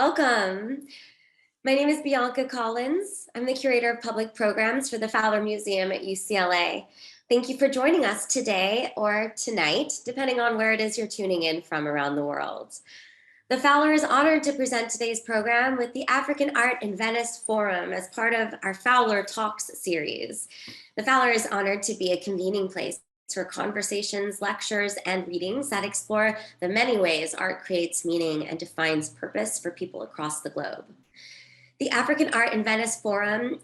Welcome. My name is Bianca Collins. I'm the curator of public programs for the Fowler Museum at UCLA. Thank you for joining us today or tonight, depending on where it is you're tuning in from around the world. The Fowler is honored to present today's program with the African Art in Venice Forum as part of our Fowler Talks series. The Fowler is honored to be a convening place for conversations, lectures, and readings that explore the many ways art creates meaning and defines purpose for people across the globe. The African Art in Venice Forum,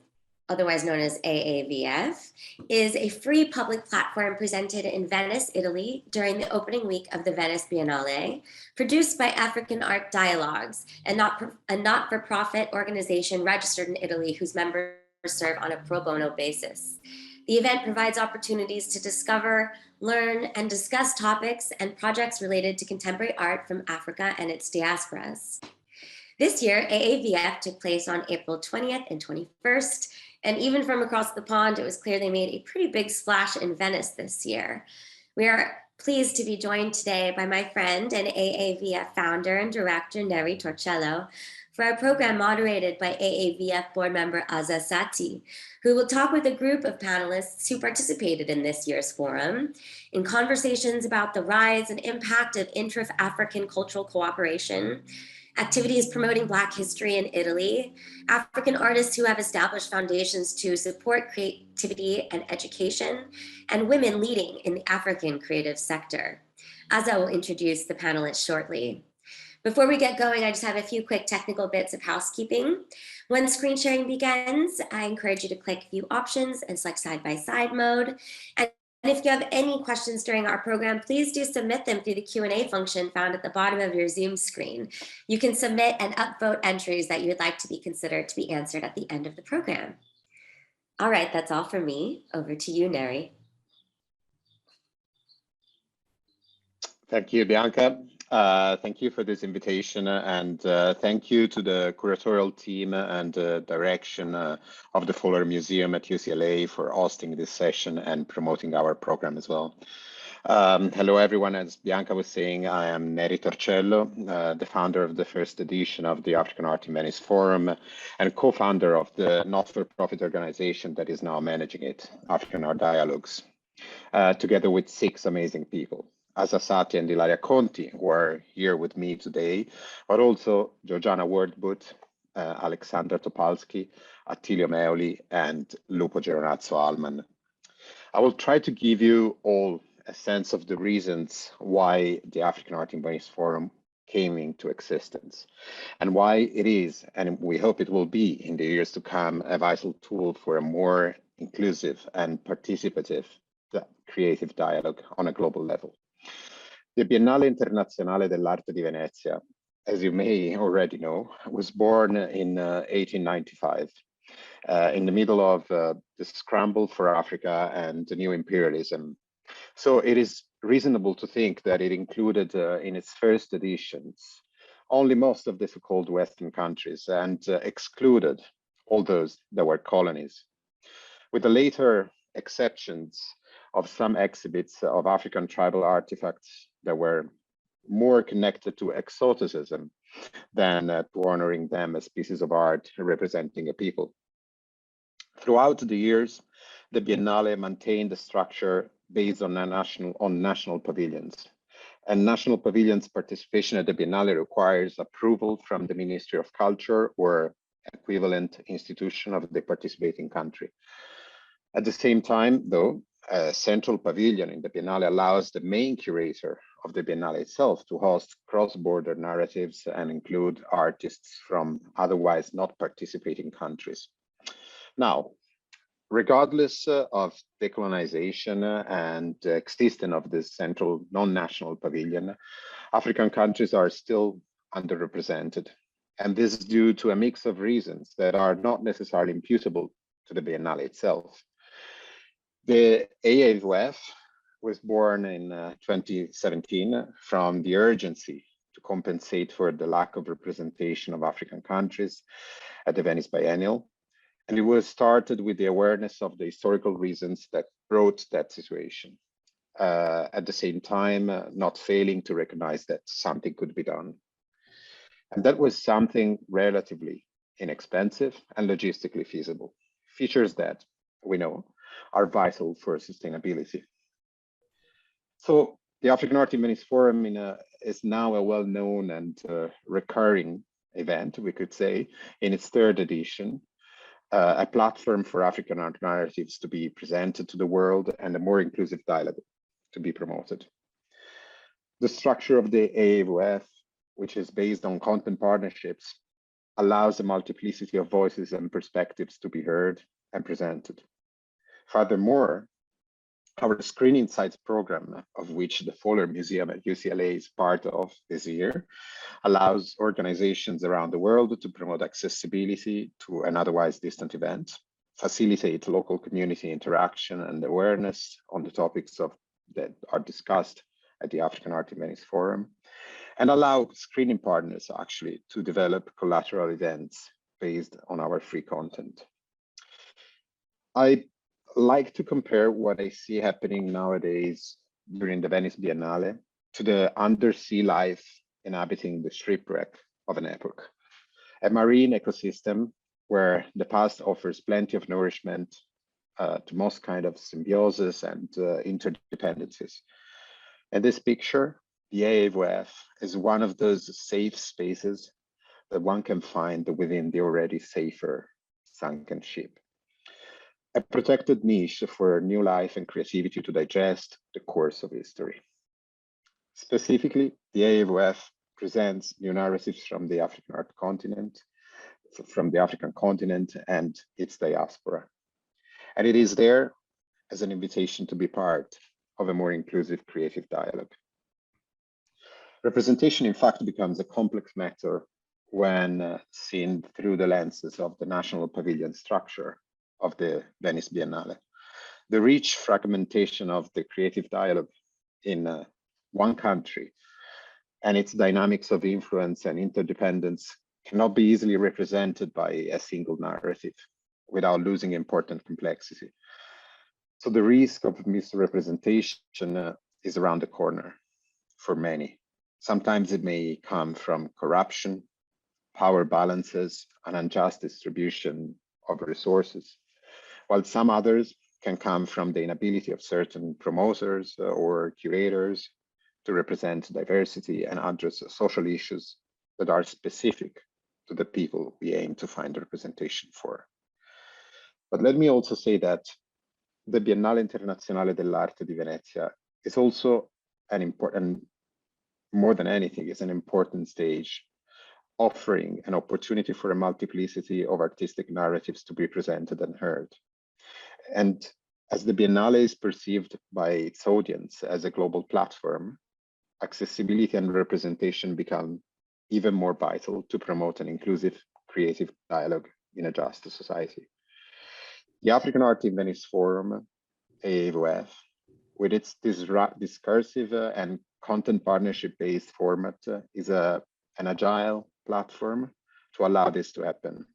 otherwise known as AAVF, is a free public platform presented in Venice, Italy during the opening week of the Venice Biennale, produced by African Art Dialogues, a not-for-profit organization registered in Italy whose members serve on a pro bono basis. The event provides opportunities to discover, learn, and discuss topics and projects related to contemporary art from Africa and its diasporas. This year, AAVF took place on April 20th and 21st, and even from across the pond, it was clear they made a pretty big splash in Venice this year. We are pleased to be joined today by my friend and AAVF founder and director, Neri Torcello, for our program moderated by AAVF board member Azza Satti, who will talk with a group of panelists who participated in this year's forum in conversations about the rise and impact of intra-African cultural cooperation, activities promoting Black history in Italy, African artists who have established foundations to support creativity and education, and women leading in the African creative sector. Azza will introduce the panelists shortly. Before we get going, I just have a few quick technical bits of housekeeping. When screen sharing begins, I encourage you to click View Options and select side-by-side mode. And if you have any questions during our program, please do submit them through the Q&A function found at the bottom of your Zoom screen. You can submit and upvote entries that you would like to be considered to be answered at the end of the program. All right, that's all from me. Over to you, Neri. Thank you, Bianca. Thank you for this invitation, and thank you to the curatorial team and direction of the Fowler Museum at UCLA for hosting this session and promoting our program as well. Hello, everyone. As Bianca was saying, I am Neri Torcello, the founder of the first edition of the African Art in Venice Forum and co-founder of the not-for-profit organization that is now managing it, African Art Dialogues, together with 6 amazing people. Azza Satti and Ilaria Conti, who are here with me today, but also Georgiana Wordbutt, Alexandra Topalski, Attilio Meoli, and Lupo Geronazzo-Alman. I will try to give you all a sense of the reasons why the African Art in Venice Forum came into existence and why it is, and we hope it will be in the years to come, a vital tool for a more inclusive and participative creative dialogue on a global level. The Biennale Internazionale dell'Arte di Venezia, as you may already know, was born in 1895 in the middle of the scramble for Africa and the new imperialism. So it is reasonable to think that it included in its first editions only most of the so-called Western countries and excluded all those that were colonies. With the later exceptions of some exhibits of African tribal artifacts that were more connected to exoticism than to honoring them as pieces of art representing a people. Throughout the years, the Biennale maintained a structure based on national pavilions. And national pavilions participation at the Biennale requires approval from the Ministry of Culture or equivalent institution of the participating country. At the same time, though, a central pavilion in the Biennale allows the main curator of the Biennale itself to host cross-border narratives and include artists from otherwise not participating countries. Now, regardless of decolonization and existence of this central non-national pavilion, African countries are still underrepresented. And this is due to a mix of reasons that are not necessarily imputable to the Biennale itself. The AAVF was born in 2017 from the urgency to compensate for the lack of representation of African countries at the Venice Biennial. And it was started with the awareness of the historical reasons that brought that situation. At the same time, not failing to recognize that something could be done. And that was something relatively inexpensive and logistically feasible, features that we know are vital for sustainability. So the African Art in Venice Forum is now a well-known and recurring event, we could say, in its third edition, a platform for African art narratives to be presented to the world and a more inclusive dialogue to be promoted. The structure of the AAVF, which is based on content partnerships, allows a multiplicity of voices and perspectives to be heard and presented. Furthermore, our Screening Sites program, of which the Fowler Museum at UCLA is part of this year, allows organizations around the world to promote accessibility to an otherwise distant event, facilitate local community interaction and awareness on the topics that are discussed at the African Art in Venice Forum, and allow screening partners actually to develop collateral events based on our free content. I like to compare what I see happening nowadays during the Venice Biennale to the undersea life inhabiting the shipwreck of an epoch, a marine ecosystem where the past offers plenty of nourishment to most kind of symbiosis and interdependencies. In this picture, the AAVF is one of those safe spaces that one can find within the already safer sunken ship. A protected niche for new life and creativity to digest the course of history. Specifically, the AAVF presents new narratives from the African continent and its diaspora. And it is there as an invitation to be part of a more inclusive creative dialogue. Representation, in fact, becomes a complex matter when seen through the lenses of the national pavilion structure of the Venice Biennale. The rich fragmentation of the creative dialogue in one country and its dynamics of influence and interdependence cannot be easily represented by a single narrative without losing important complexity. So the risk of misrepresentation is around the corner for many. Sometimes it may come from corruption, power balances, and unjust distribution of resources, while some others can come from the inability of certain promoters or curators to represent diversity and address social issues that are specific to the people we aim to find representation for. But let me also say that the Biennale Internazionale dell'Arte di Venezia is also an important, more than anything, is an important stage offering an opportunity for a multiplicity of artistic narratives to be presented and heard. And as the Biennale is perceived by its audience as a global platform, accessibility and representation become even more vital to promote an inclusive creative dialogue in a just society. The African Art in Venice Forum, AAVF, with its discursive and content partnership-based format, is an agile platform to allow this to happen,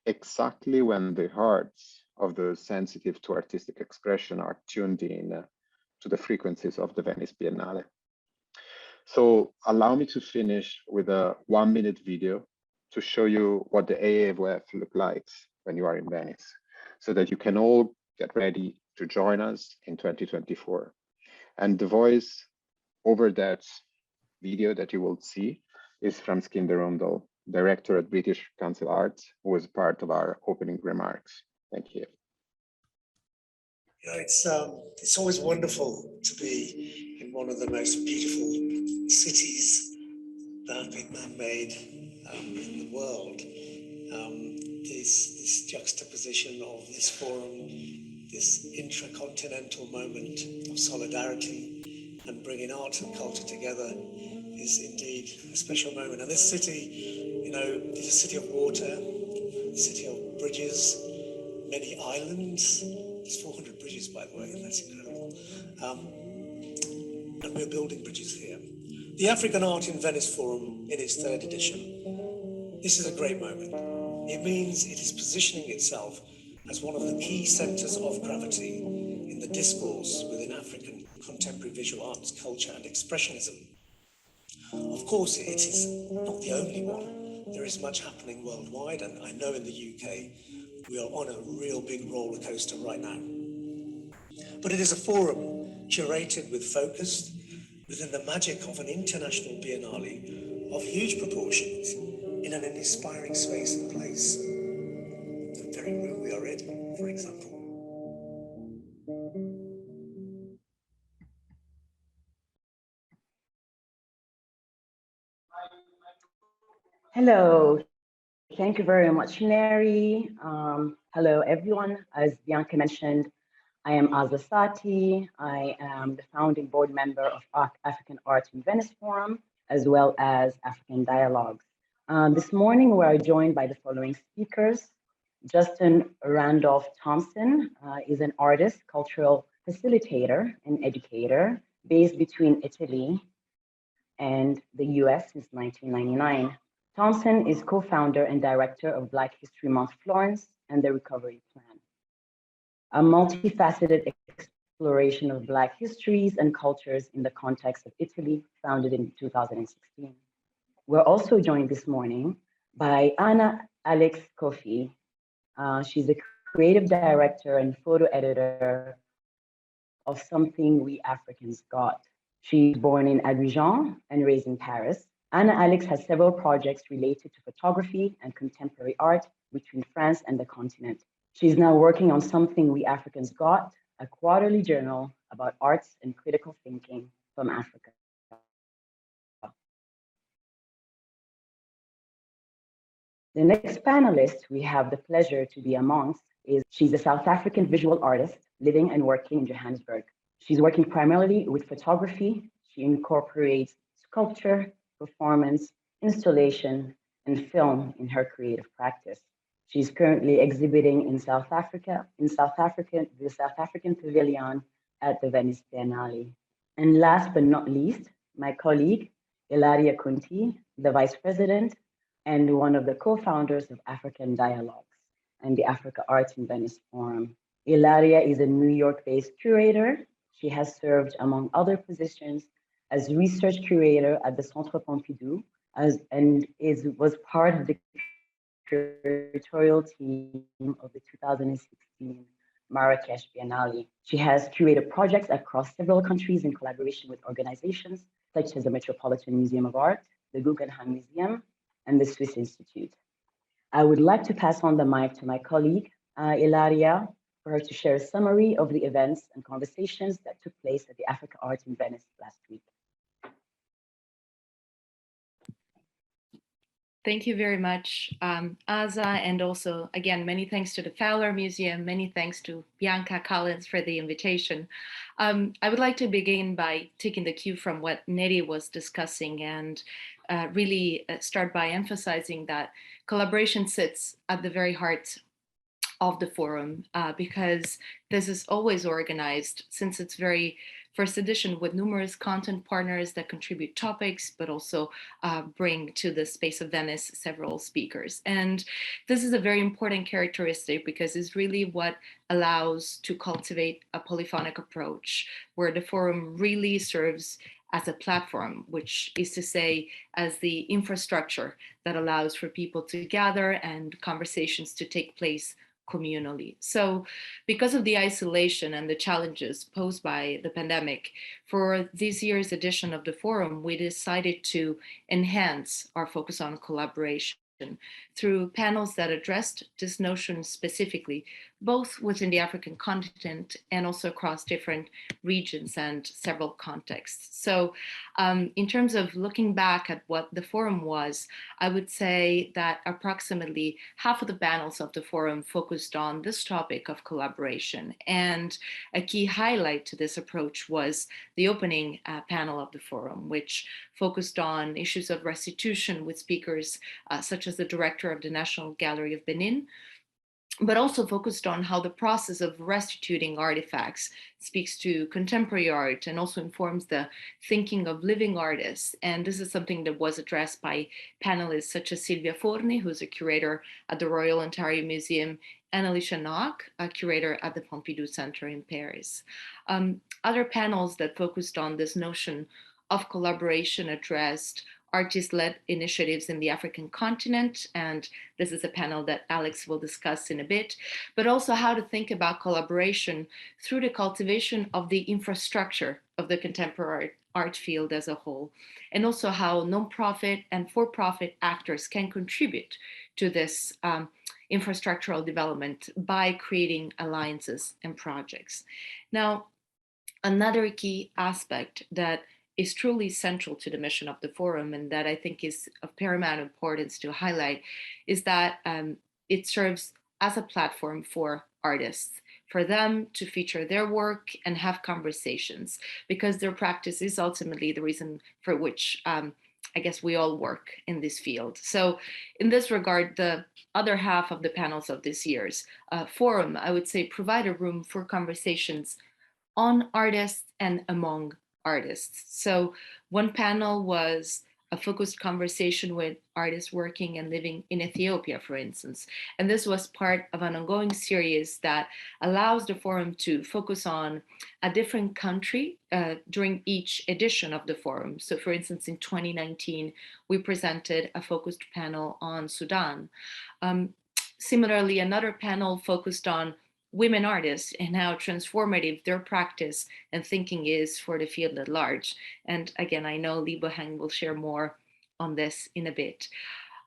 exactly when the hearts of those sensitive to artistic expression are tuned in to the frequencies of the Venice Biennale. So allow me to finish with a 1-minute video to show you what the AAVF looks like when you are in Venice, so that you can all get ready to join us in 2024. And the voice over that video that you will see is from Skinder Rundle, director at British Council Arts, who was part of our opening remarks. Thank you. You know, it's always wonderful to be in one of the most beautiful cities that have been man-made in the world. This juxtaposition of this forum, this intracontinental moment of solidarity and bringing art and culture together is indeed a special moment. And this city, you know, is a city of water, a city of bridges, many islands. There's 400 bridges, by the way, and that's incredible. And we're building bridges here. The African Art in Venice Forum in its third edition. This is a great moment. It means it is positioning itself as one of the key centres of gravity in the discourse within African contemporary visual arts, culture and expressionism. Of course, it is not the only one. There is much happening worldwide, and I know in the UK we are on a real big roller coaster right now. But it is a forum curated with focus within the magic of an international biennale of huge proportions in an inspiring space and place. The very room we are in, for example. Hello, thank you very much, Neri. Hello, everyone. As Bianca mentioned, I am Azza Satti. I am the founding board member of African Art in Venice Forum, as well as African Dialogues. This morning, we are joined by the following speakers. Justin Randolph Thompson is an artist, cultural facilitator, and educator based between Italy and the US since 1999. Thompson is co-founder and director of Black History Month Florence and the Recovery Plan, a multifaceted exploration of Black histories and cultures in the context of Italy, founded in 2016. We're also joined this morning by Anna-Alix Koffi. She's a creative director and photo editor of Something We Africans Got. She's born in Abidjan and raised in Paris. Anna-Alix has several projects related to photography and contemporary art between France and the continent. She's now working on Something We Africans Got, a quarterly journal about arts and critical thinking from Africa. The next panelist we have the pleasure to be amongst she's a South African visual artist living and working in Johannesburg. She's working primarily with photography. She incorporates sculpture, performance, installation, and film in her creative practice. She's currently exhibiting in the South African Pavilion at the Venice Biennale. And last but not least, my colleague, Ilaria Conti, the Vice President and one of the co-founders of African Dialogues and the Africa Art in Venice Forum. Ilaria is a New York-based curator. She has served, among other positions, as research curator at the Centre Pompidou, was part of the curatorial team of the 2016 Marrakesh Biennale. She has curated projects across several countries in collaboration with organizations such as the Metropolitan Museum of Art, the Guggenheim Museum, and the Swiss Institute. I would like to pass on the mic to my colleague, Ilaria, for her to share a summary of the events and conversations that took place at the Africa Art in Venice last week. Thank you very much, Azza, and also, again, many thanks to the Fowler Museum, many thanks to Bianca Collins for the invitation. I would like to begin by taking the cue from what Neri was discussing and really start by emphasizing that collaboration sits at the very heart of the forum because this is always organized since its very first edition with numerous content partners that contribute topics, but also bring to the space of Venice several speakers. And this is a very important characteristic because it's really what allows to cultivate a polyphonic approach where the forum really serves as a platform, which is to say, as the infrastructure that allows for people to gather and conversations to take place communally. So because of the isolation and the challenges posed by the pandemic, for this year's edition of the forum, we decided to enhance our focus on collaboration through panels that addressed this notion specifically, both within the African continent and also across different regions and several contexts. So in terms of looking back at what the forum was, I would say that approximately half of the panels of the forum focused on this topic of collaboration. And a key highlight to this approach was the opening panel of the forum, which focused on issues of restitution with speakers such as the director of the National Gallery of Benin, but also focused on how the process of restituting artifacts speaks to contemporary art and also informs the thinking of living artists. And this is something that was addressed by panelists such as Silvia Forni, who's a curator at the Royal Ontario Museum, and Alicia Nock, a curator at the Pompidou Center in Paris. Other panels that focused on this notion of collaboration addressed artist-led initiatives in the African continent, and this is a panel that Alex will discuss in a bit, but also how to think about collaboration through the cultivation of the infrastructure of the contemporary art field as a whole, and also how nonprofit and for-profit actors can contribute to this infrastructural development by creating alliances and projects. Now, another key aspect that is truly central to the mission of the forum, and that I think is of paramount importance to highlight, is that it serves as a platform for artists, for them to feature their work and have conversations, because their practice is ultimately the reason for which I guess we all work in this field. So in this regard, the other half of the panels of this year's forum, I would say, provide a room for conversations on artists and among artists. So one panel was a focused conversation with artists working and living in Ethiopia, for instance. And this was part of an ongoing series that allows the forum to focus on a different country during each edition of the forum. So for instance, in 2019, we presented a focused panel on Sudan. Similarly, another panel focused on women artists and how transformative their practice and thinking is for the field at large. And again, I know Lebohang will share more on this in a bit.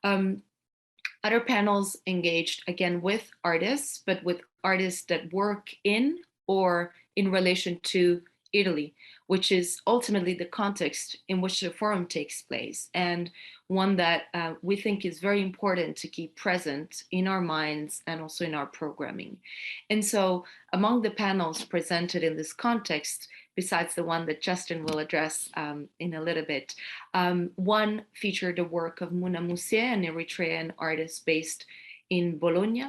Other panels engaged again with artists, but with artists that work in or in relation to Italy, which is ultimately the context in which the forum takes place, and one that we think is very important to keep present in our minds and also in our programming. And so among the panels presented in this context, besides the one that Justin will address in a little bit, one featured the work of Muna Mousse, an Eritrean artist based in Bologna,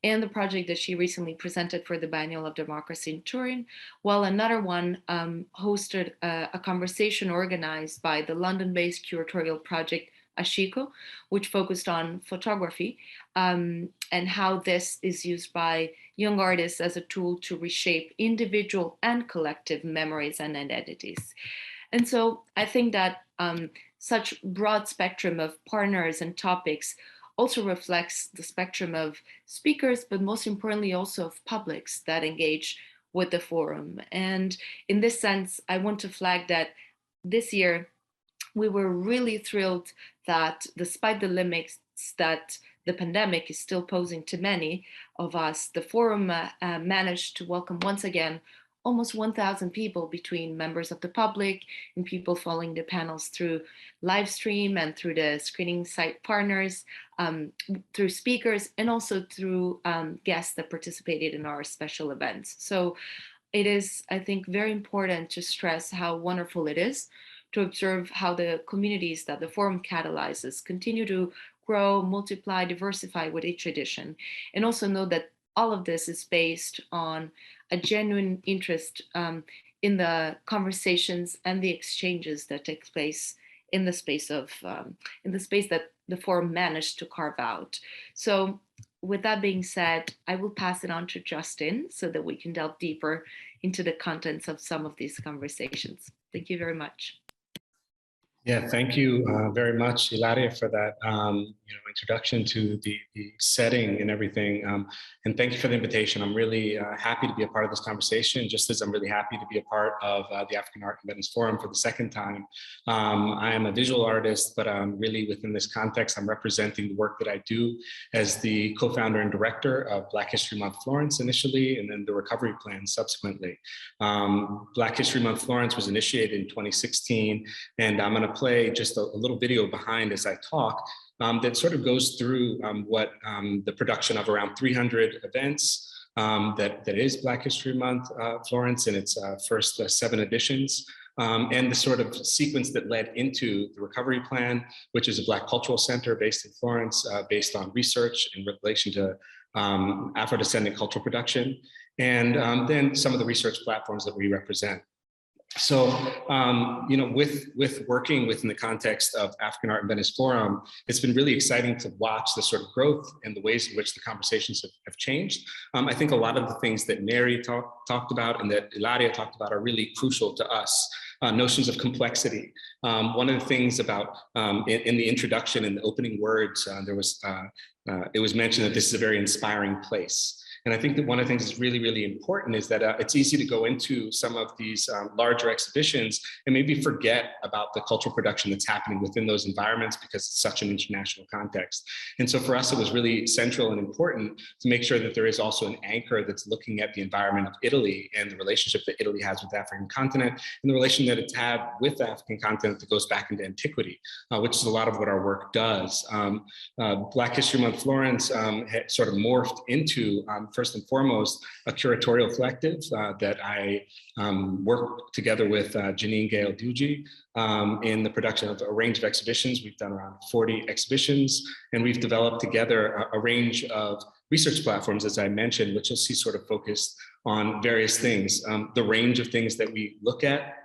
and the project that she recently presented for the Biennale of Democracy in Turin, while another one hosted a conversation organized by the London-based curatorial project Ashiko, which focused on photography and how this is used by young artists as a tool to reshape individual and collective memories and identities. And so I think that such broad spectrum of partners and topics also reflects the spectrum of speakers, but most importantly also of publics that engage with the forum. And in this sense, I want to flag that this year, we were really thrilled that despite the limits that the pandemic is still posing to many of us, the forum managed to welcome once again almost 1,000 people between members of the public and people following the panels through live stream and through the screening site partners, through speakers, and also through guests that participated in our special events. So it is, I think, very important to stress how wonderful it is to observe how the communities that the forum catalyzes continue to grow, multiply, diversify with each edition, and also know that all of this is based on a genuine interest in the conversations and the exchanges that take place in the space of that the forum managed to carve out. So with that being said, I will pass it on to Justin so that we can delve deeper into the contents of some of these conversations. Thank you very much. Yeah, thank you very much, Ilaria, for that introduction to the setting and everything. And thank you for the invitation. I'm really happy to be a part of this conversation, just as I'm really happy to be a part of the African Art and Venice Forum for the second time. I am a visual artist, but really within this context, I'm representing the work that I do as the co-founder and director of Black History Month Florence initially, and then the Recovery Plan subsequently. Black History Month Florence was initiated in 2016, and I'm going to play just a little video behind as I talk that sort of goes through what the production of around 300 events that is Black History Month Florence in its first 7 editions, and the sort of sequence that led into the Recovery Plan, which is a Black Cultural Center based in Florence, based on research in relation to Afro-descendant cultural production, and then some of the research platforms that we represent. So, you know, with working within the context of African Art and Venice Forum, it's been really exciting to watch the sort of growth and the ways in which the conversations have changed. I think a lot of the things that Neri talked about and that Ilaria talked about are really crucial to us. Notions of complexity. One of the things about in the introduction, in the opening words, it was mentioned that this is a very inspiring place. And I think that one of the things that's really, really important is that it's easy to go into some of these larger exhibitions and maybe forget about the cultural production that's happening within those environments because it's such an international context. And so for us, it was really central and important to make sure that there is also an anchor that's looking at the environment of Italy and the relationship that Italy has with the African continent and the relation that it's had with the African continent that goes back into antiquity, which is a lot of what our work does. Black History Month Florence had sort of morphed into first and foremost, a curatorial collective that I work together with Janine Gale-Duji in the production of a range of exhibitions. We've done around 40 exhibitions, and we've developed together a range of research platforms, as I mentioned, which you'll see sort of focused on various things. The range of things that we look at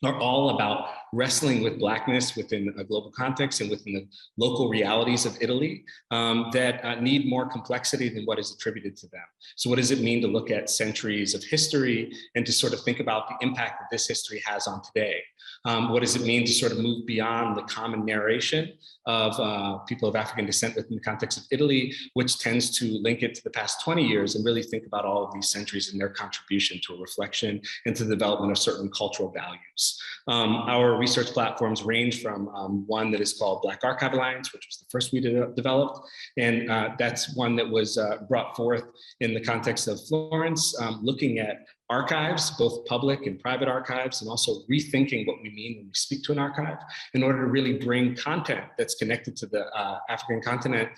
are all about wrestling with Blackness within a global context and within the local realities of Italy that need more complexity than what is attributed to them. So what does it mean to look at centuries of history and to sort of think about the impact that this history has on today? What does it mean to sort of move beyond the common narration of people of African descent within the context of Italy, which tends to link it to the past 20 years and really think about all of these centuries and their contribution to a reflection and to the development of certain cultural values. Our research platforms range from one that is called Black Archive Alliance, which was the first we developed. And that's one that was brought forth in the context of Florence, looking at archives, both public and private archives, and also rethinking what we mean when we speak to an archive in order to really bring content that's connected to the African continent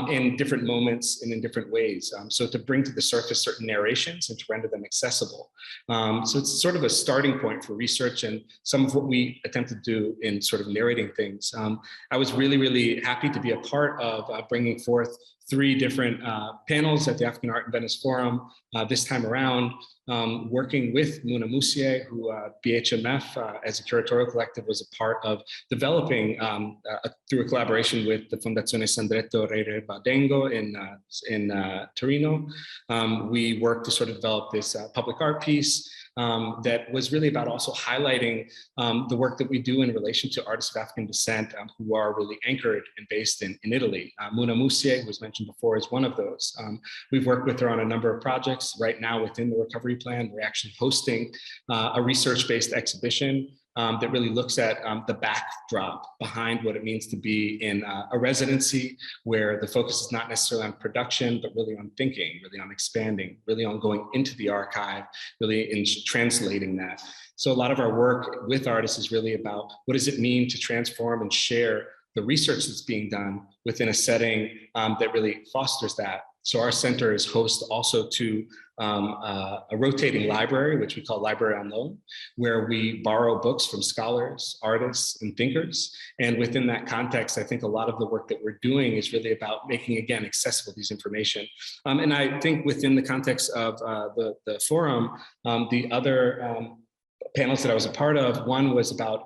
in different moments and in different ways. So to bring to the surface certain narrations and to render them accessible. So it's sort of a starting point for research and some of what we attempt to do in sort of narrating things. I was really, really happy to be a part of bringing forth 3 different panels at the African Art and Venice Forum this time around, working with Muna Musie, who BHMF as a curatorial collective was a part of developing through a collaboration with the Fondazione Sandretto Re Badengo in Torino. We worked to sort of develop this public art piece that was really about also highlighting the work that we do in relation to artists of African descent who are really anchored and based in Italy. Muna Musie, who was mentioned before, is one of those. We've worked with her on a number of projects. Right now within the recovery plan, we're actually hosting a research-based exhibition that really looks at the backdrop behind what it means to be in a residency where the focus is not necessarily on production, but really on thinking, really on expanding, really on going into the archive, really in translating that. So a lot of our work with artists is really about what does it mean to transform and share the research that's being done within a setting that really fosters that. So our center is host also to a rotating library, which we call Library on Loan, where we borrow books from scholars, artists, and thinkers. And within that context, I think a lot of the work that we're doing is really about making, again, accessible these information. And I think within the context of the forum, the other panels that I was a part of, one was about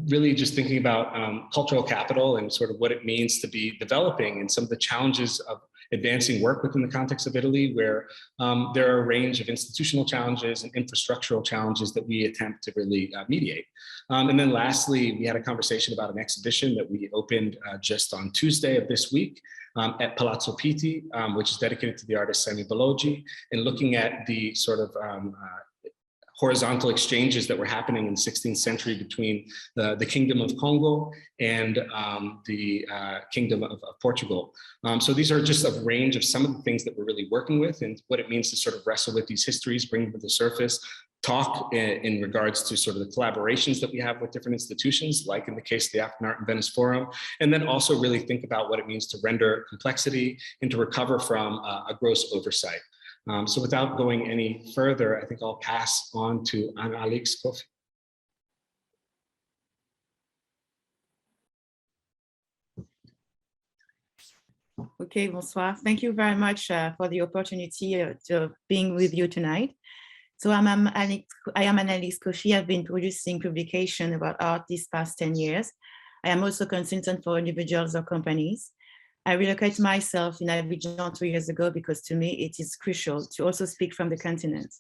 really just thinking about cultural capital and sort of what it means to be developing and some of the challenges of advancing work within the context of Italy, where there are a range of institutional challenges and infrastructural challenges that we attempt to really mediate. And then lastly, we had a conversation about an exhibition that we opened just on Tuesday of this week at Palazzo Pitti, which is dedicated to the artist Semi Bologgi, and looking at the sort of horizontal exchanges that were happening in the 16th century between the Kingdom of Congo and the Kingdom of Portugal. So these are just a range of some of the things that we're really working with and what it means to sort of wrestle with these histories, bring them to the surface, talk in regards to sort of the collaborations that we have with different institutions, like in the case of the African Art and Venice Forum, and then also really think about what it means to render complexity and to recover from a gross oversight. So without going any further, I think I'll pass on to Anna-Alix Koffi. Okay, bonsoir. Thank you very much for the opportunity of being with you tonight. So I am Anna-Alix Koffi. I've been producing publication about art these past 10 years. I am also consultant for individuals or companies. I relocated myself in Abidjan 2 years ago because to me it is crucial to also speak from the continent.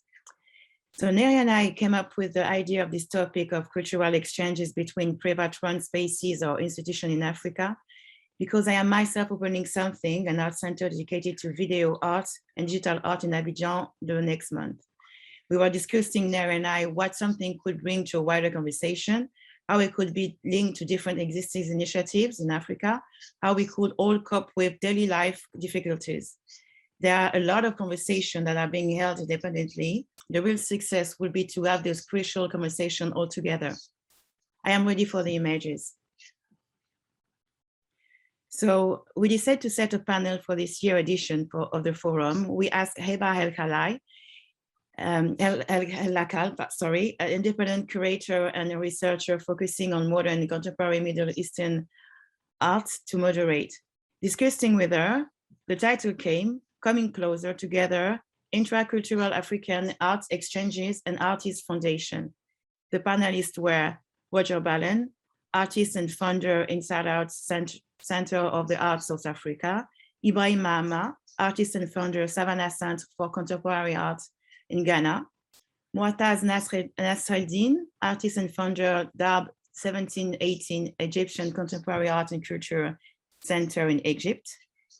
So Neri and I came up with the idea of this topic of cultural exchanges between private-run spaces or institutions in Africa, because I am myself opening something, an art center dedicated to video art and digital art in Abidjan the next month. We were discussing, Neri and I, what something could bring to a wider conversation, how it could be linked to different existing initiatives in Africa, how we could all cope with daily life difficulties. There are a lot of conversations that are being held independently. The real success will be to have those crucial conversations all together. I am ready for the images. So we decided to set a panel for this year edition of the forum. We asked Heba El-Lakal, an independent curator and a researcher focusing on modern and contemporary Middle Eastern art, to moderate. Discussing with her, the title came, Coming Closer Together, Intracultural African Art Exchanges and Artists Foundation. The panelists were Roger Ballen, artist and founder Inside Out Center of the Arts South Africa, Ibrahim Mahama, artist and founder Savannah Center for Contemporary Art in Ghana, Muataz Nasreddin, artist and founder Darb 1718 Egyptian Contemporary Art and Culture Center in Egypt,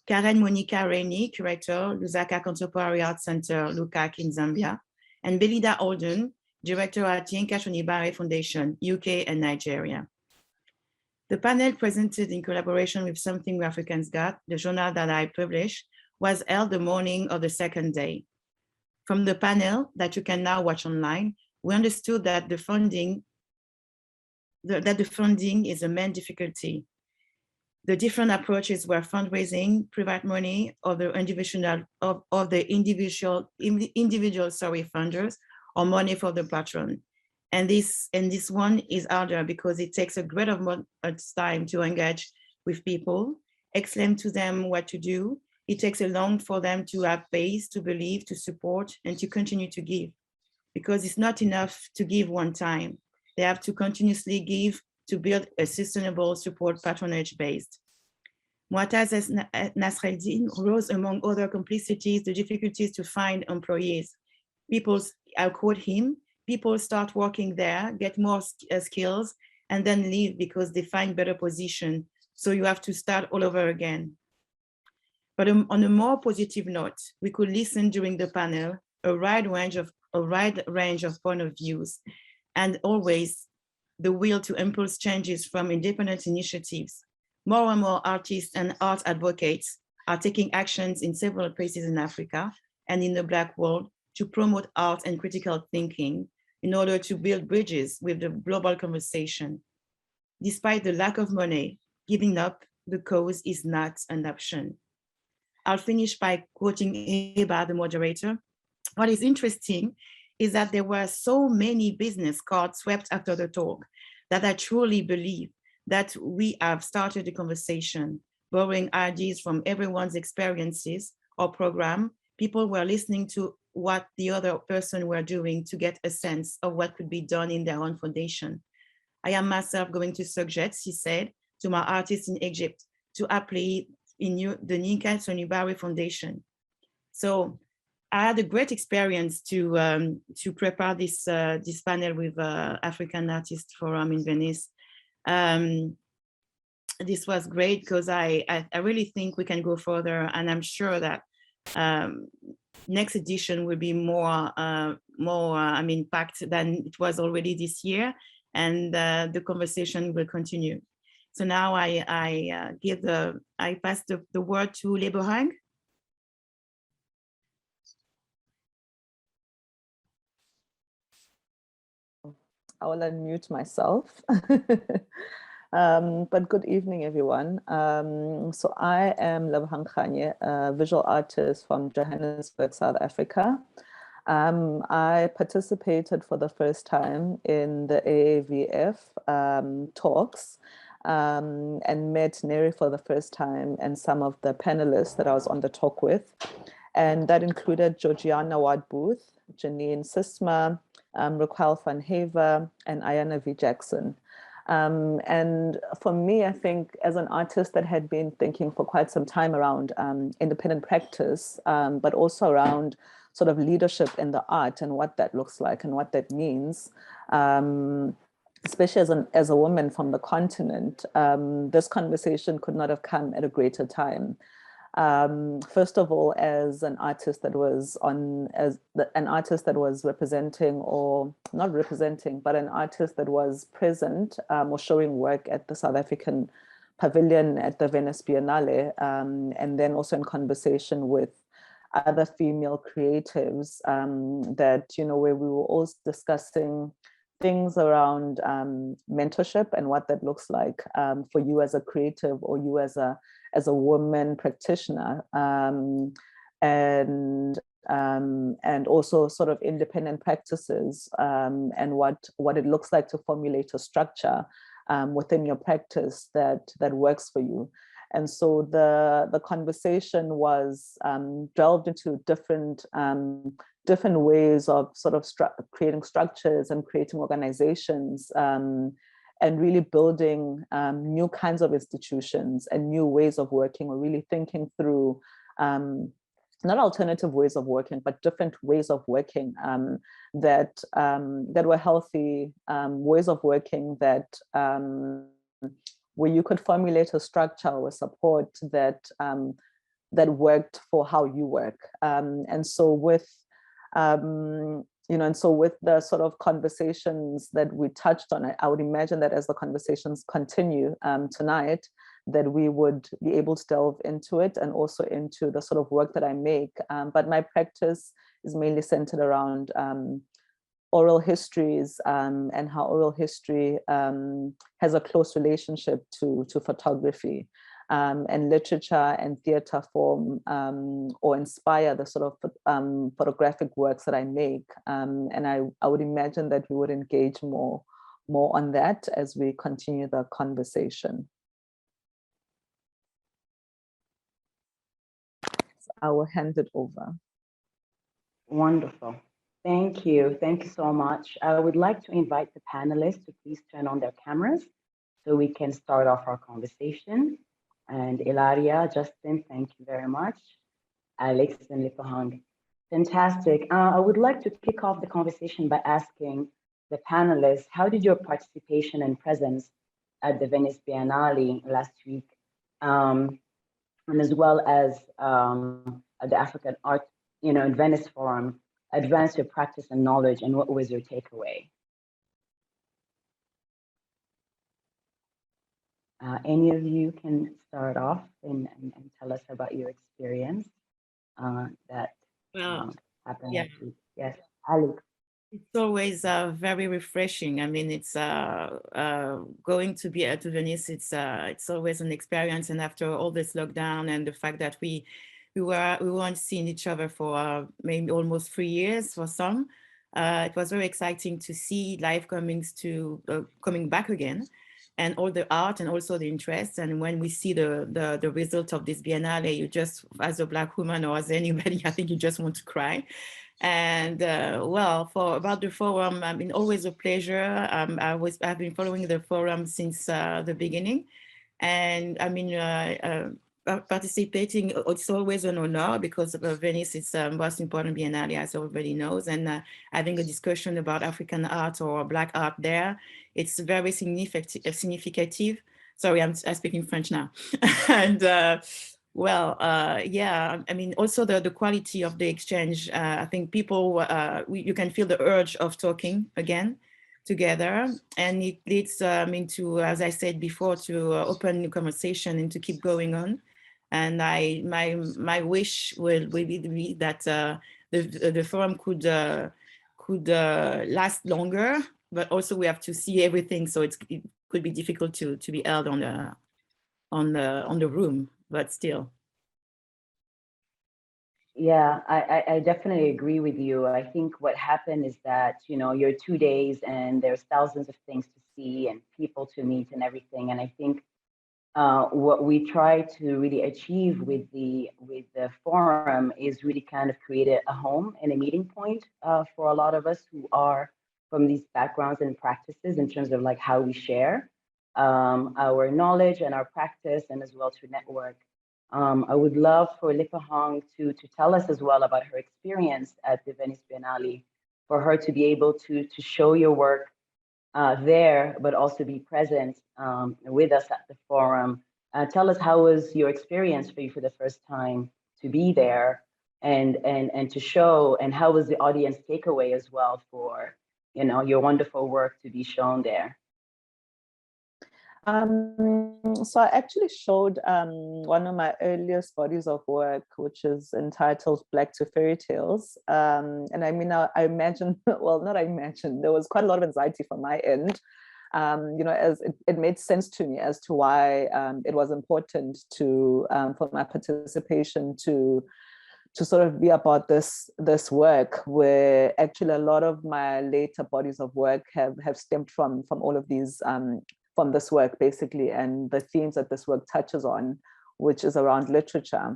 Karen Monica Rainey, curator, Lusaka Contemporary Art Center, Lukak in Zambia, and Belinda Alden, director at Yinka Shonibare Foundation, UK and Nigeria. The panel, presented in collaboration with Something We Africans Got, the journal that I published, was held the morning of the second day. From the panel that you can now watch online, we understood that the funding is a main difficulty. The different approaches were fundraising, private money, or the individual funders, or money for the patron. And this one is harder because it takes a great amount of time to engage with people, explain to them what to do. It takes a long for them to have faith, to believe, to support, and to continue to give. Because it's not enough to give one time. They have to continuously give to build a sustainable support patronage based. Muataz Nasreddin rose among other complicities, the difficulties to find employees. I'll quote him, people start working there, get more skills, and then leave because they find better position. So you have to start all over again. But on a more positive note, we could listen during the panel a wide range of point of views, and always the will to impulse changes from independent initiatives. More and more artists and art advocates are taking actions in several places in Africa and in the Black world to promote art and critical thinking in order to build bridges with the global conversation. Despite the lack of money, giving up the cause is not an option. I'll finish by quoting Heba, the moderator. What is interesting is that there were so many business cards swept after the talk that I truly believe that we have started a conversation, borrowing ideas from everyone's experiences or program. People were listening to what the other person were doing to get a sense of what could be done in their own foundation. I am myself going to suggest, he said, to my artists in Egypt to apply in the Yinka Shonibare Foundation. So I had a great experience to prepare this panel with African Artists Forum in Venice. This was great because I really think we can go further, and I'm sure that next edition will be more packed than it was already this year, and the conversation will continue. So now I pass the word to Lebohang. I will unmute myself. But good evening, everyone. So I am Lebohang Kganye, a visual artist from Johannesburg, South Africa. I participated for the first time in the AAVF talks and met Neri for the first time and some of the panelists that I was on the talk with. And that included Georgiana Ward-Booth, Janine Sisma, Raquel van Haver, and Ayana V. Jackson. And for me, I think as an artist that had been thinking for quite some time around independent practice, but also around sort of leadership in the art and what that looks like and what that means, especially as a woman from the continent, this conversation could not have come at a greater time. First of all, as an artist that was representing, or not representing, but an artist that was present or showing work at the South African Pavilion at the Venice Biennale, and then also in conversation with other female creatives that, where we were all discussing things around mentorship and what that looks like for you as a creative or you as a woman practitioner, and also sort of independent practices and what it looks like to formulate a structure within your practice that works for you. And so the conversation was delved into different ways of sort of creating structures and creating organizations, and really building new kinds of institutions and new ways of working, or really thinking through not alternative ways of working, but different ways of working that were healthy ways of working, that where you could formulate a structure or support that worked for how you work. And so with with the sort of conversations that we touched on, I would imagine that as the conversations continue tonight, that we would be able to delve into it and also into the sort of work that I make. But my practice is mainly centered around oral histories and how oral history has a close relationship to photography. And literature and theater form or inspire the sort of photographic works that I make. And I would imagine that we would engage more on that as we continue the conversation. So I will hand it over. Wonderful. Thank you. Thank you so much. I would like to invite the panelists to please turn on their cameras so we can start off our conversation. And Ilaria, Justin, thank you very much. Alex and Lebohang, fantastic. I would like to kick off the conversation by asking the panelists, how did your participation and presence at the Venice Biennale last week, and as well as at the African Art, in Venice Forum, advance your practice and knowledge, and what was your takeaway? Any of you can start off and tell us about your experience that happened last week. Yes, Alex. It's always very refreshing. I mean, it's going to be to Venice. It's always an experience. And after all this lockdown and the fact that we weren't seeing each other for maybe almost 3 years for some, it was very exciting to see live coming back again. And all the art and also the interest. And when we see the result of this Biennale, you just, as a Black woman or as anybody, I think you just want to cry. And about the forum, I mean, always a pleasure. I've been following the forum since the beginning. And I mean, participating, it's always an honor because Venice is the most important Biennale, as everybody knows. And having a discussion about African art or Black art there, it's very significative. Sorry, I'm speaking French now. And yeah, I mean, also the quality of the exchange. I think people, you can feel the urge of talking again together, and it leads to, as I said before, to open new conversation and to keep going on. And my wish will be that the forum could last longer, but also we have to see everything, so it could be difficult to be held on the room, but still. Yeah, I definitely agree with you. I think what happened is that, you're 2 days and there's thousands of things to see and people to meet and everything. And I think what we try to really achieve with the forum is really kind of create a home and a meeting point for a lot of us who are from these backgrounds and practices in terms of like how we share our knowledge and our practice, and as well to network. I would love for Lebohang to tell us as well about her experience at the Venice Biennale, for her to be able to show your work there, but also be present with us at the forum. Tell us, how was your experience for you for the first time to be there and to show, and how was the audience takeaway as well for, you know, your wonderful work to be shown there? So I actually showed one of my earliest bodies of work, which is entitled Black to Fairy Tales. And I mean, I imagine, well, not I imagine, there was quite a lot of anxiety from my end, you know, as it made sense to me as to why it was important to, for my participation to sort of be about this work, where actually a lot of my later bodies of work have stemmed from all of these, from this work basically, and the themes that this work touches on, which is around literature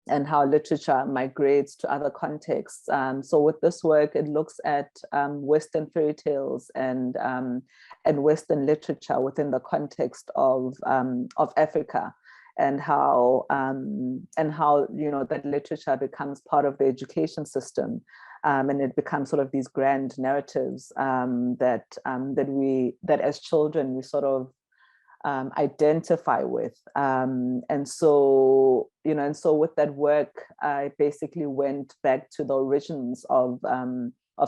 and how literature migrates to other contexts. So with this work, it looks at Western fairy tales and Western literature within the context of Africa, and how you know that literature becomes part of the education system. And it becomes sort of these grand narratives that as children we sort of identify with, and so, you know, and so with that work, I basically went back to the origins of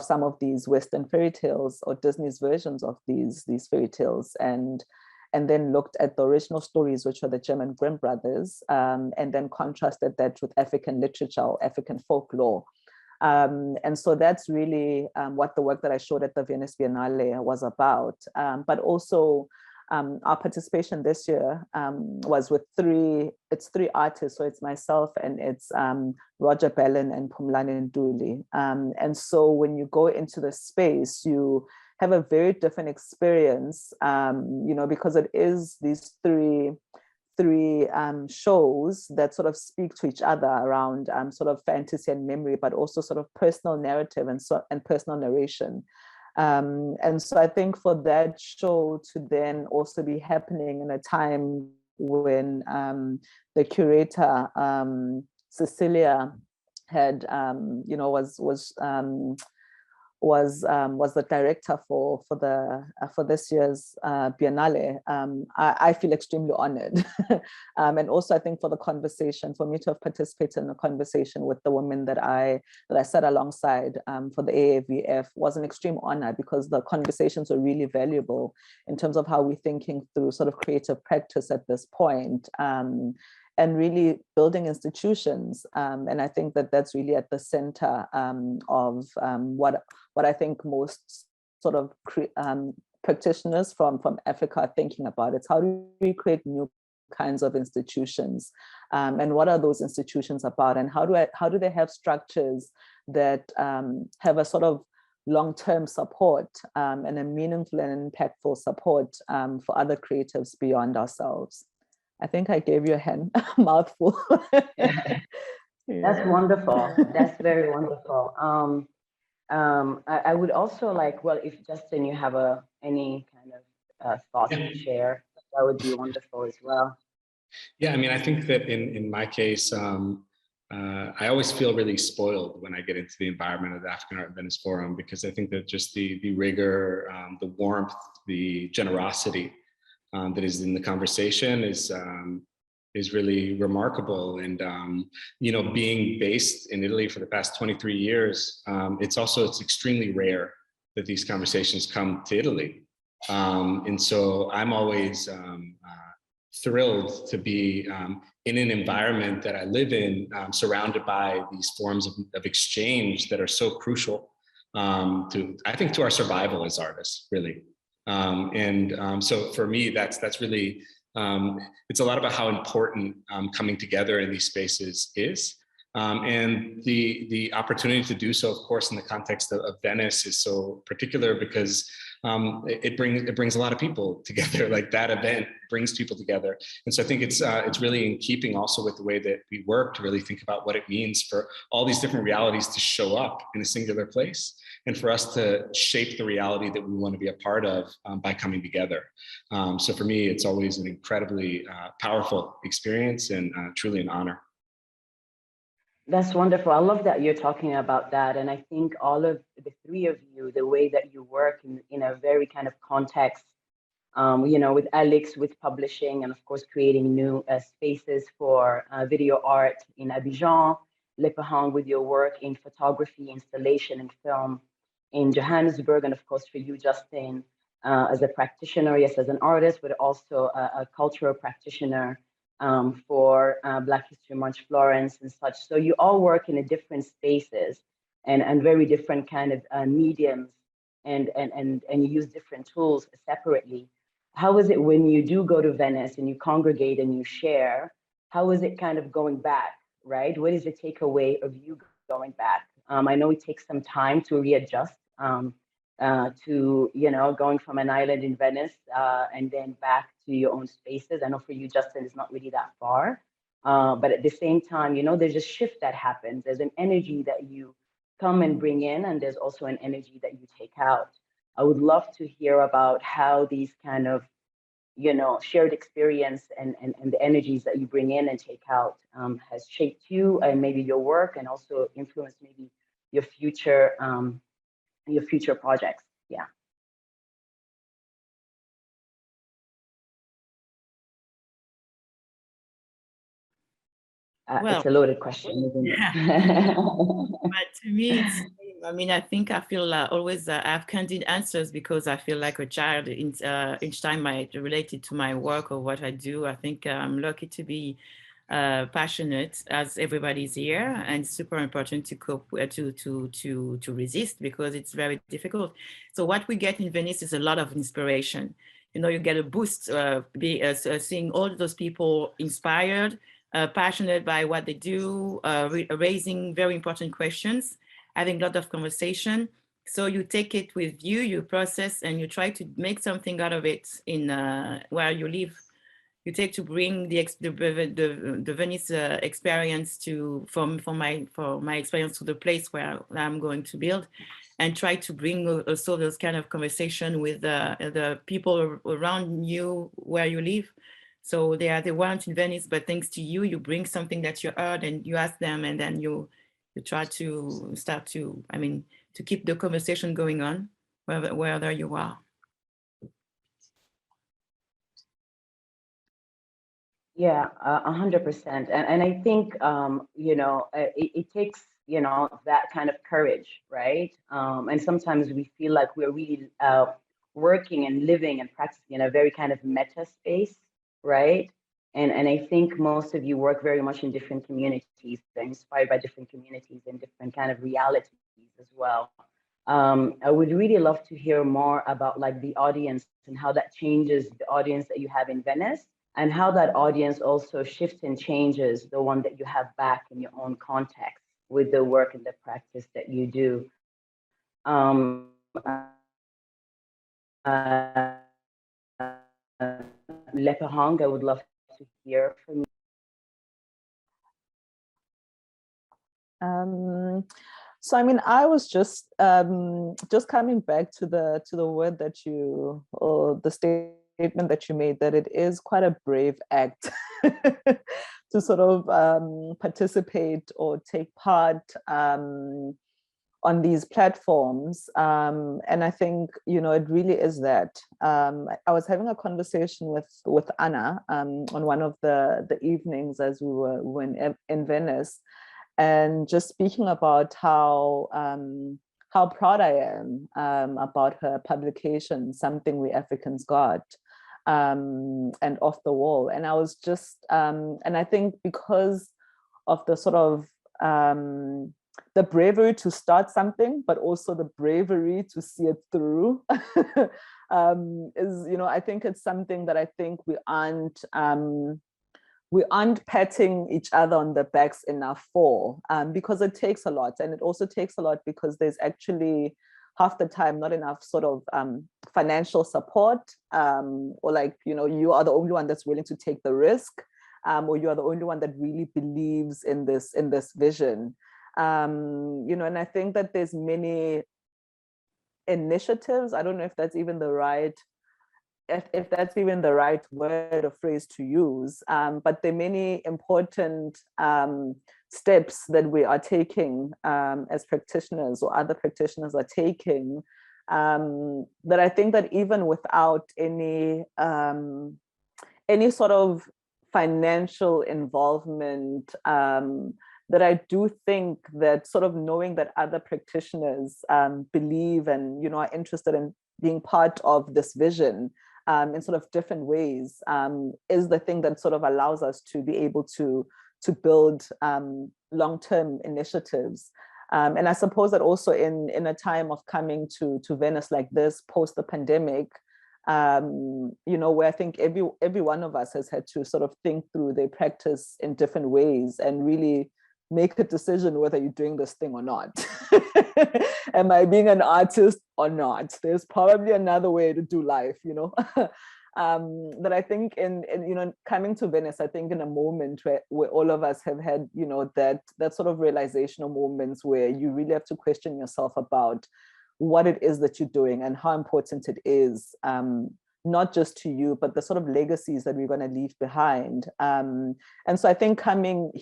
some of these Western fairy tales, or Disney's versions of these fairy tales, and then looked at the original stories, which were the German Grimm brothers, and then contrasted that with African literature or African folklore. And so that's really what the work that I showed at the Venice Biennale was about. But also our participation this year was with three artists. So it's myself, and it's Roger Bellin and Phumlani Nduli. And so when you go into the space, you have a very different experience, you know, because it is these three shows that sort of speak to each other around sort of fantasy and memory, but also sort of personal narrative and personal narration. And so I think for that show to then also be happening in a time when the curator Cecilia had you know was the director for this year's Biennale, I feel extremely honored. And also I think for the conversation, for me to have participated in a conversation with the women that I sat alongside for the AAVF was an extreme honor, because the conversations were really valuable in terms of how we're thinking through sort of creative practice at this point. And really building institutions. And I think that that's really at the center of what I think most sort of practitioners from Africa are thinking about. It's how do we create new kinds of institutions, and what are those institutions about, and how do they have structures that have a sort of long-term support and a meaningful and impactful support for other creatives beyond ourselves. I think I gave you a mouthful. Yeah. That's wonderful. That's very wonderful. I would also like, well, if Justin, you have any kind of thoughts to share, that would be wonderful as well. Yeah, I mean, I think that in my case, I always feel really spoiled when I get into the environment of the African Art Venice Forum, because I think that just the rigor, the warmth, the generosity that is in the conversation is really remarkable. And you know, being based in Italy for the past 23 years, it's extremely rare that these conversations come to Italy. And so I'm always thrilled to be in an environment that I live in, surrounded by these forms of exchange that are so crucial I think to our survival as artists, really. So for me, that's really, it's a lot about how important coming together in these spaces is. And the opportunity to do so, of course, in the context of Venice is so particular because it brings a lot of people together. Like that event brings people together. And so I think it's really in keeping also with the way that we work to really think about what it means for all these different realities to show up in a singular place, and for us to shape the reality that we want to be a part of by coming together. So for me, it's always an incredibly powerful experience and truly an honor. That's wonderful. I love that you're talking about that. And I think all of the three of you, the way that you work in a very kind of context, with Alix, with publishing, and of course, creating new spaces for video art in Abidjan, Lebohang with your work in photography, installation, and film in Johannesburg, and of course, for you, Justin, as a practitioner, yes, as an artist, but also a cultural practitioner for Black History Month, Florence and such. So you all work in a different spaces and very different kind of mediums, and you use different tools separately. How is it when you do go to Venice and you congregate and you share? How is it kind of going back, right? What is the takeaway of you going back? I know it takes some time to readjust to, going from an island in Venice and then back to your own spaces. I know for you, Justin, it's not really that far. But at the same time, there's a shift that happens. There's an energy that you come and bring in, and there's also an energy that you take out. I would love to hear about how these kind of, shared experience and the energies that you bring in and take out has shaped you and maybe your work, and also influenced maybe your future projects. Yeah. It's a loaded question, isn't it? But to me, I think I feel always I have candid answers because I feel like a child each time I relate it to my work or what I do. I think I'm lucky to be passionate as everybody's here, and super important to cope to resist, because it's very difficult. So what we get in Venice is a lot of inspiration. You get a boost seeing all those people inspired, passionate by what they do, raising very important questions, having a lot of conversation. So you take it with you, you process, and you try to make something out of it in where you live. You take to bring the Venice experience for my experience to the place where I'm going to build, and try to bring also those kind of conversation with the people around you where you live. So they weren't in Venice, but thanks to you, you bring something that you heard and you ask them, and then you try to start to keep the conversation going on wherever you are. Yeah, 100%. And I think, it takes, that kind of courage, right? And sometimes we feel like we're really working and living and practicing in a very kind of meta space, right? And I think most of you work very much in different communities, they're inspired by different communities and different kind of realities as well. I would really love to hear more about like the audience and how that changes the audience that you have in Venice, and how that audience also shifts and changes the one that you have back in your own context with the work and the practice that you do. Lebohang, I would love to hear from you. So I was just coming back to the word that you, or the statement that you made, that it is quite a brave act to sort of participate or take part on these platforms, and I think it really is that. I was having a conversation with Anna on one of the evenings as we were in Venice, and just speaking about how proud I am about her publication, Something We Africans Got, and Off the Wall. And I was just, and I think because of the sort of the bravery to start something, but also the bravery to see it through, is, I think it's something that I think we aren't we aren't patting each other on the backs enough for, because it takes a lot. And it also takes a lot because there's actually half the time not enough sort of financial support, or like, you know, you are the only one that's willing to take the risk, or you are the only one that really believes in this vision. You know, and I think that there's many initiatives. I don't know if that's even the right, if that's even the right word or phrase to use, but there are many important steps that we are taking as practitioners, or other practitioners are taking, that I think that even without any sort of financial involvement, that I do think that sort of knowing that other practitioners believe and, you know, are interested in being part of this vision in sort of different ways is the thing that sort of allows us to be able to build long-term initiatives. And I suppose that also in a time of coming to Venice like this, post the pandemic, you know, where I think every one of us has had to sort of think through their practice in different ways and really make a decision whether you're doing this thing or not. Am I being an artist or not? There's probably another way to do life, you know. That I think in you know, coming to Venice, I think in a moment where all of us have had, you know, that sort of realizational moments where you really have to question yourself about what it is that you're doing and how important it is, not just to you, but the sort of legacies that we're going to leave behind. And so I think coming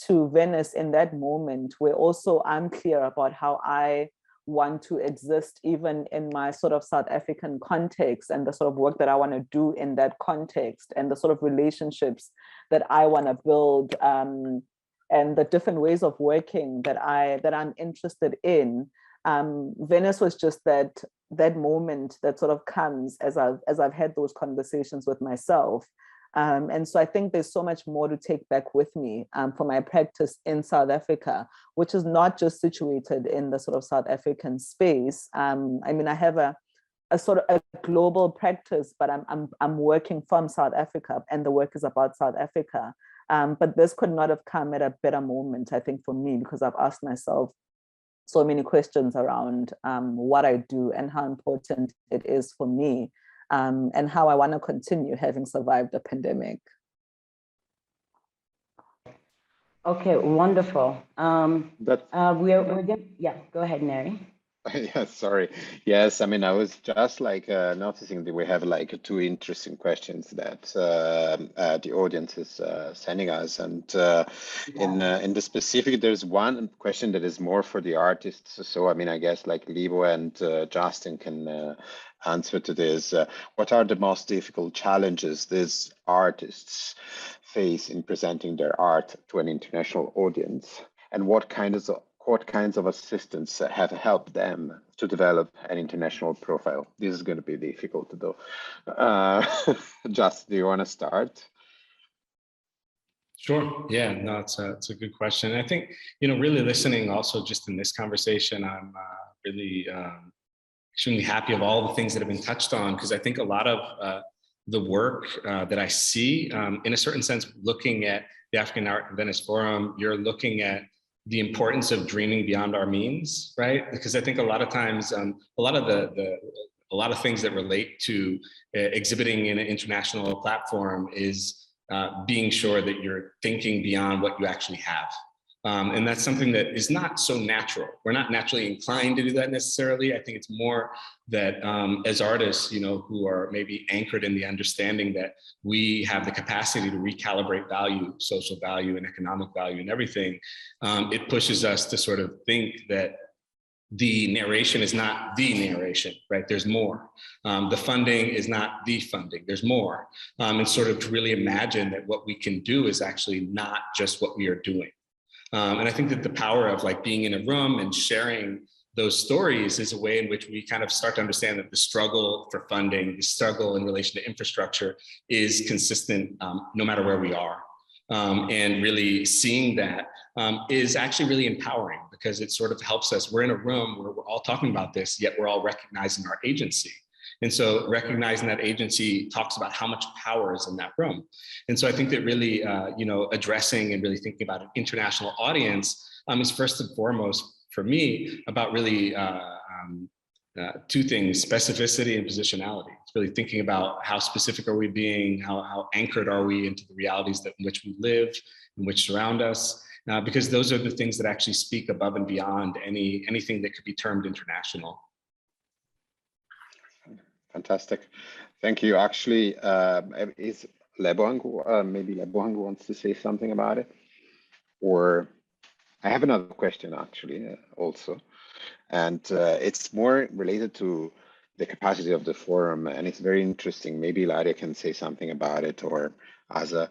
to Venice in that moment where also I'm clear about how I want to exist even in my sort of South African context, and the sort of work that I want to do in that context, and the sort of relationships that I want to build, and the different ways of working that I'm interested in. Venice was just that moment that sort of comes as I've had those conversations with myself. And so I think there's so much more to take back with me for my practice in South Africa, which is not just situated in the sort of South African space. I mean, I have a sort of a global practice, but I'm working from South Africa, and the work is about South Africa. But this could not have come at a better moment, I think, for me, because I've asked myself so many questions around what I do and how important it is for me, and how I want to continue having survived the pandemic. Okay, wonderful. Yeah, go ahead, Neri. Yeah, sorry. Yes, I mean, I was just like noticing that we have like two interesting questions that the audience is sending us, and in the specific, there's one question that is more for the artists. So I mean, I guess like Lebo and Justin can answer to this. What are the most difficult challenges these artists face in presenting their art to an international audience, and what kinds of assistance have helped them to develop an international profile? This is going to be difficult to do. Just, do you want to start? Sure. Yeah, no, it's a good question. I think, you know, really listening also just in this conversation, I'm really extremely happy of all the things that have been touched on, because I think a lot of the work that I see, in a certain sense, looking at the African Art and Venice Forum, you're looking at the importance of dreaming beyond our means, right? Because I think a lot of times, a lot of things that relate to exhibiting in an international platform is being sure that you're thinking beyond what you actually have. And that's something that is not so natural. We're not naturally inclined to do that necessarily. I think it's more that as artists, you know, who are maybe anchored in the understanding that we have the capacity to recalibrate value, social value and economic value and everything, it pushes us to sort of think that the narration is not the narration, right? There's more. The funding is not the funding, there's more. And sort of to really imagine that what we can do is actually not just what we are doing. And I think that the power of like being in a room and sharing those stories is a way in which we kind of start to understand that the struggle for funding, the struggle in relation to infrastructure is consistent no matter where we are. And really seeing that is actually really empowering, because it sort of helps us. We're in a room where we're all talking about this, yet we're all recognizing our agency. And so recognizing that agency talks about how much power is in that room. And so I think that really, addressing and really thinking about an international audience is first and foremost for me about really two things: specificity and positionality. It's really thinking about how specific are we being, how anchored are we into the realities in which we live, in which surround us, because those are the things that actually speak above and beyond anything that could be termed international. Fantastic. Thank you. Actually, is Lebohang, maybe Lebohang wants to say something about it? Or I have another question actually also. And it's more related to the capacity of the forum, and it's very interesting. Maybe Ilaria can say something about it, or Azza.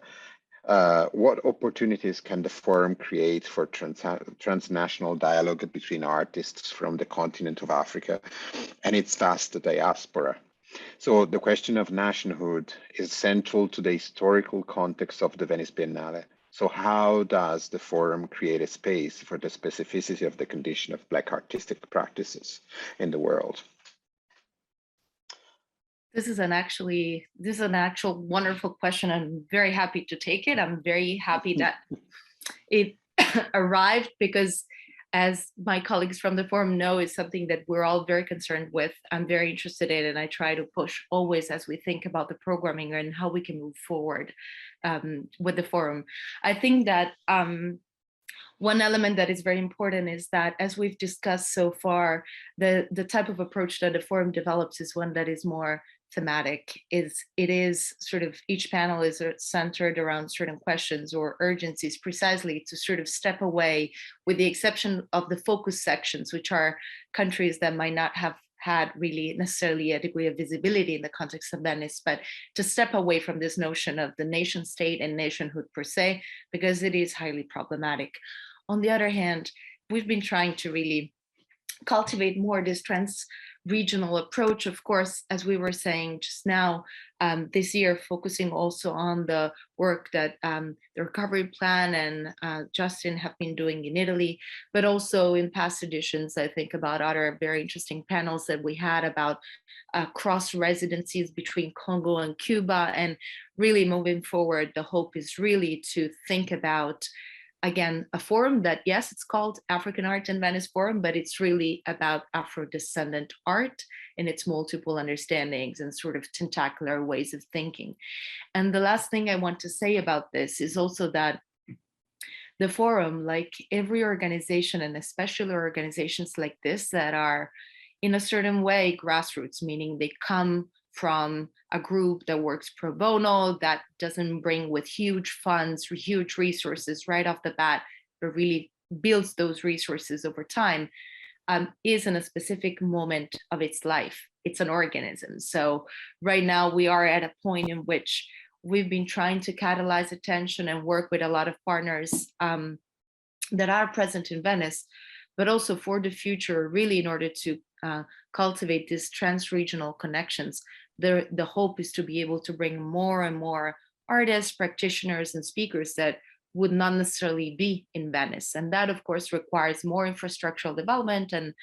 What opportunities can the forum create for transnational dialogue between artists from the continent of Africa and its vast diaspora? So the question of nationhood is central to the historical context of the Venice Biennale. So how does the forum create a space for the specificity of the condition of Black artistic practices in the world? This is an actual wonderful question. I'm very happy to take it. I'm very happy that it arrived, because as my colleagues from the forum know, is something that we're all very concerned with. I'm very interested in, and I try to push always as we think about the programming and how we can move forward with the forum. I think that one element that is very important is that, as we've discussed so far, the type of approach that the forum develops is one that is more thematic. It is sort of, each panel is centered around certain questions or urgencies, precisely to sort of step away, with the exception of the focus sections, which are countries that might not have had really necessarily a degree of visibility in the context of Venice, but to step away from this notion of the nation state and nationhood per se, because it is highly problematic. On the other hand, we've been trying to really cultivate more this trans-regional approach, of course, as we were saying just now, this year, focusing also on the work that the recovery plan and Justin have been doing in Italy, but also in past editions, I think about other very interesting panels that we had about cross residencies between Congo and Cuba. And really moving forward, the hope is really to think about, again, a forum that, yes, it's called African Art in Venice Forum, but it's really about Afro-descendant art in its multiple understandings and sort of tentacular ways of thinking. And the last thing I want to say about this is also that the forum, like every organization, and especially organizations like this that are in a certain way grassroots, meaning they come from a group that works pro bono, that doesn't bring with huge funds, huge resources right off the bat, but really builds those resources over time, is in a specific moment of its life. It's an organism. So right now we are at a point in which we've been trying to catalyze attention and work with a lot of partners that are present in Venice, but also for the future, really in order to cultivate these trans-regional connections. The hope is to be able to bring more and more artists, practitioners, and speakers that would not necessarily be in Venice. And that, of course, requires more infrastructural development and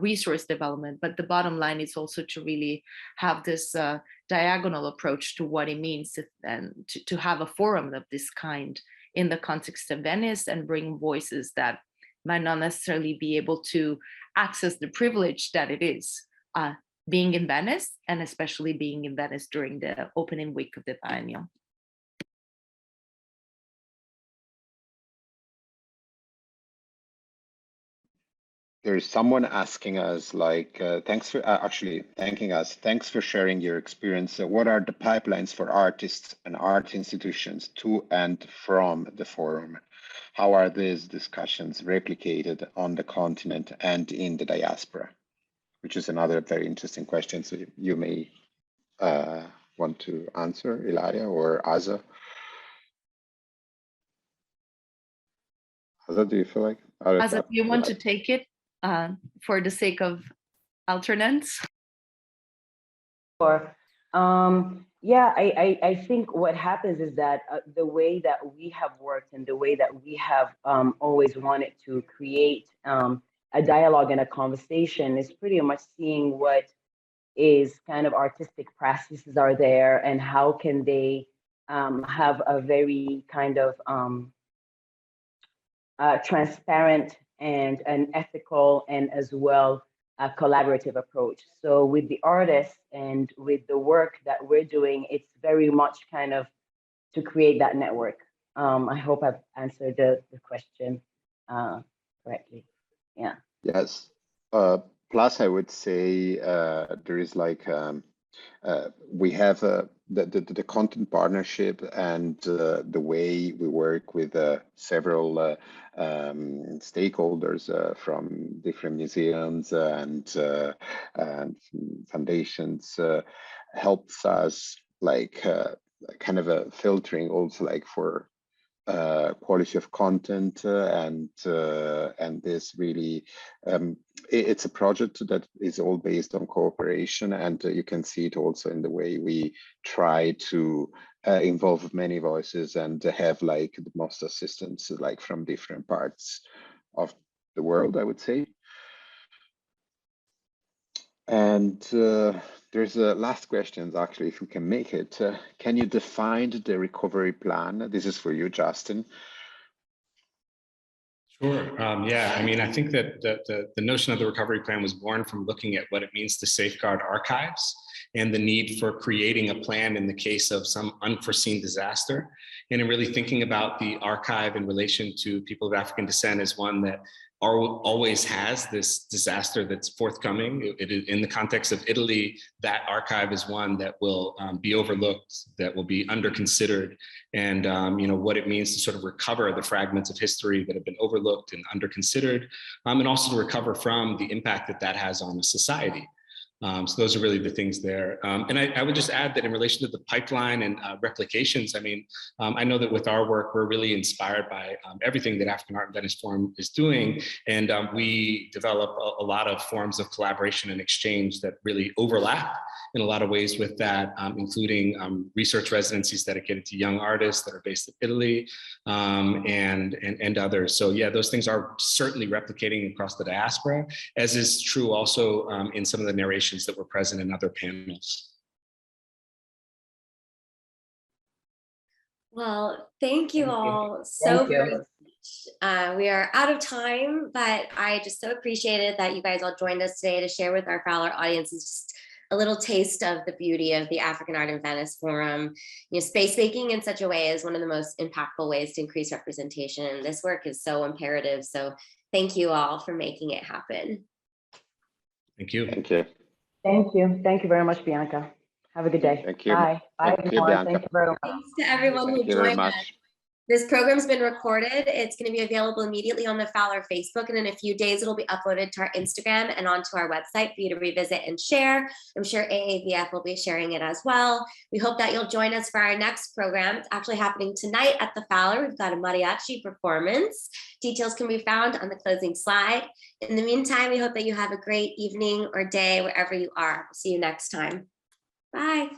resource development. But the bottom line is also to really have this diagonal approach to what it means to have a forum of this kind in the context of Venice, and bring voices that might not necessarily be able to access the privilege that it is being in Venice, and especially being in Venice during the opening week of the biennial. There's someone asking us, like, thanks for actually thanking us. Thanks for sharing your experience. What are the pipelines for artists and art institutions to and from the forum? How are these discussions replicated on the continent and in the diaspora? Which is another very interesting question. So you may want to answer, Ilaria or Azza. Azza, do you feel like? Azza, do you want to take it for the sake of alternance? Sure. Yeah, I think what happens is that the way that we have worked and the way that we have always wanted to create a dialogue and a conversation is pretty much seeing what is kind of artistic practices are there and how can they have a very kind of transparent and an ethical and as well a collaborative approach. So with the artists and with the work that we're doing, it's very much kind of to create that network. I hope I've answered the question correctly. Yeah. Yes. Plus, I would say there is like we have the content partnership and the way we work with several stakeholders from different museums and foundations helps us like kind of a filtering also like for quality of content and this really it's a project that is all based on cooperation, and you can see it also in the way we try to involve many voices and have like the most assistance like from different parts of the world, I would say. And there's a last question, actually, if we can make it. Can you define the recovery plan? This is for you, Justin. Sure. Yeah, I mean, I think that the notion of the recovery plan was born from looking at what it means to safeguard archives and the need for creating a plan in the case of some unforeseen disaster. And in really thinking about the archive in relation to people of African descent as one that always has this disaster that's forthcoming. In the context of Italy, that archive is one that will be overlooked, that will be under-considered, and you know, what it means to sort of recover the fragments of history that have been overlooked and under-considered, and also to recover from the impact that that has on a society. So those are really the things there. And I would just add that in relation to the pipeline and replications, I mean, I know that with our work, we're really inspired by everything that African Art and Venice Forum is doing. And we develop a lot of forms of collaboration and exchange that really overlap in a lot of ways with that, including research residencies dedicated to young artists that are based in Italy and others. So yeah, those things are certainly replicating across the diaspora, as is true also in some of the narrations that were present in other panels. Well, thank you all so very much. We are out of time, but I just so appreciated that you guys all joined us today to share with our Fowler audiences just a little taste of the beauty of the African Art in Venice Forum. You know, space making in such a way is one of the most impactful ways to increase representation. And this work is so imperative. So thank you all for making it happen. Thank you. Thank you. Thank you. Thank you very much, Bianca. Have a good day. Thank you. Bye. Bye, everyone. Thank you very much. Thanks to everyone who joined us. This program's been recorded. It's going to be available immediately on the Fowler Facebook, and in a few days it'll be uploaded to our Instagram and onto our website for you to revisit and share. I'm sure AAVF will be sharing it as well. We hope that you'll join us for our next program. It's actually happening tonight at the Fowler. We've got a mariachi performance. Details can be found on the closing slide. In the meantime, we hope that you have a great evening or day wherever you are. See you next time. Bye.